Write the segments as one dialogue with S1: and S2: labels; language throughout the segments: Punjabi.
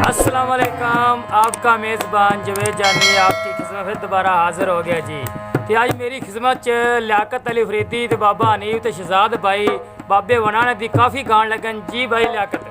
S1: अस्सलाम वालेकुम। आपका मेज़बान जवेद जानी आपकी खिदमत फिर दोबारा हाज़िर हो गया जी। तो आज मेरी खिदमत च लियाकत अली फरीदी तो बाबा हनीफ तो शहजाद भाई बाबे वनाने दी काफ़ी गान लगन जी। भाई लियाकत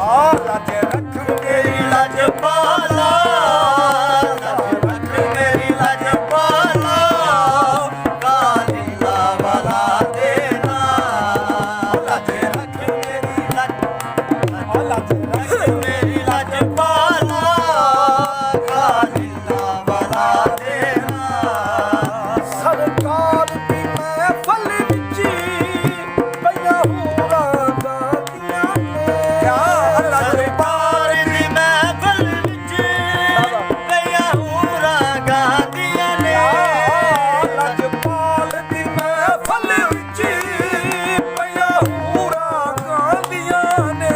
S2: ਲੱਜ ਰੱਖ ਮੇਰੀ ਲੱਜ ਪਾਲਾ, ਲੱਜ ਰੱਖ ਮੇਰੀ ਲੱਜ ਪਾਲਾ, ਕਾਲੀਲਾ ਵਾਲਾ ਦੇਣਾ, ਲੱਜ ਰੱਖ ਮੇਰੀ ਲੱਜ, ਲੱਜ ਰੱਖ ਮੇਰੀ ਲੱਜ ਪਾਲਾ, ਕਾਲੀਲਾ ਵਾਲਾ ਦੇਣਾ। ਸਰਕਾਰ ਦੀ ਮਹਿਫਲ ਵਿੱਚ ਪਈਆਂ ਹੋਰਾਂ ਗਾਉਂਦੀਆਂ ਨੇ, ਸਰਕਾਰ ਦੀ ਮਹਿਫਲ ਵਿੱਚ ਪਈਆਂ ਹੋਰਾਂ ਗਾਉਂਦੀਆਂ ਨੇ, ਲਜਪਾਲ ਦੀ ਮਹਿਫਲ ਵਿੱਚ ਪਈਆਂ ਹੋਰਾਂ ਗਾਉਂਦੀਆਂ ਨੇ।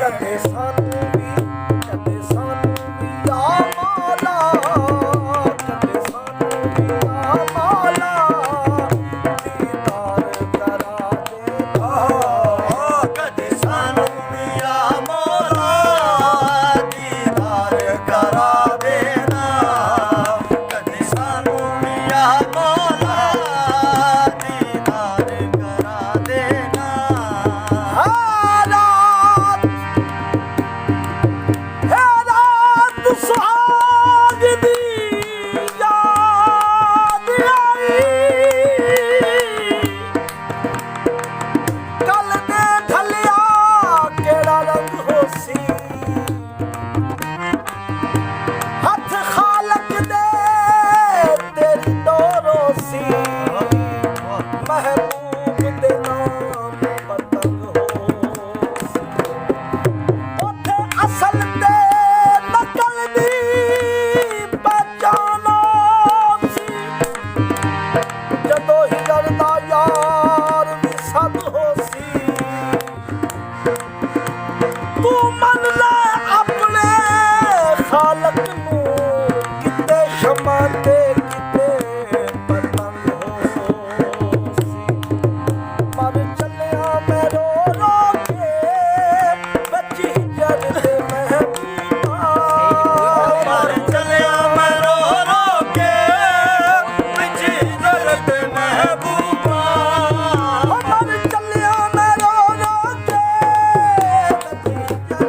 S2: ਕਦੇ ਸਾਨੂੰ ਵੀ ਆ ਮੌਲਾ, ਕਦੇ ਸਾਨੂੰ ਵੀ ਆ ਮੌਲਾ, ਦੀਦਾਰ ਕਰਾ ਦੇਣਾ, ਕਦੇ ਸਾਨੂੰ ਵੀ ਆ ਮੌਲਾ, ਦੀਦਾਰ ਕਰਾ ਦੇਣਾ, ਕਦੇ ਸਾਨੂੰ ਵੀ ਆ ਮੌਲਾ, ਦੀਦਾਰ ਕਰਾ ਦੇਣਾ। ਰਾਤ ਸੁਹਾਗ ਦੀ ਯਾਦ ਆਈ, ਕੱਲ ਦੇ ਢਲਿਆ ਕਿਹੜਾ ਰੰਗ ਹੋਸੀ, ਹੱਥ ਖਾਲਕ ਦੇ ਤੇਰੀ ਡੋਰੋਸੀ, ਮਹਿਬੂਬ ਦੇ ਨਾਮ ਪਤੰਗ ਹੋਸੀ, ਉੱਥੇ ਅਸਲ ਤੇ ਨਕਲ ਦੀ ਪਹਿਚਾਨ ਸੀ, ਜਦੋਂ ਹਿਜਰ ਦਾ ਯਾਰ ਵੀ ਸਭ ਹੋਸੀ। ਤੂੰ ਮੰਨ ਲੈ ਆਪਣੇ ਖਾਲਕ ਨੂੰ, ਕਿਤੇ ਸ਼ਮਾ ਤੇ ਕਿਤੇ ਪਤੰਗ ਹੋਸੀ। ਮਰ ਚੱਲਿਆ ਮੈਂ ਰੋ ਰੋ ਕੇ ਵਿੱਚ ਹਿਜਰ ਦੇ ਮਹਿਬੂਬਾ, ਮਰ ਚੱਲਿਆ ਮੈਂ ਰੋ ਰੋ ਕੇ ਵਿੱਚ ਹਿਜਰ ਦੇ ਮਹਿਬੂਬਾ, ਮਰ ਚੱਲਿਆ ਮੈਂ ਰੋ ਰੋ ਕੇ ਵਿੱਚ ਹਿਜਰ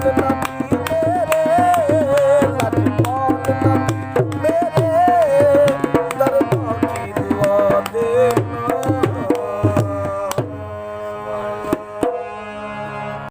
S2: ਫੁੱਲ ਲੱਗੀ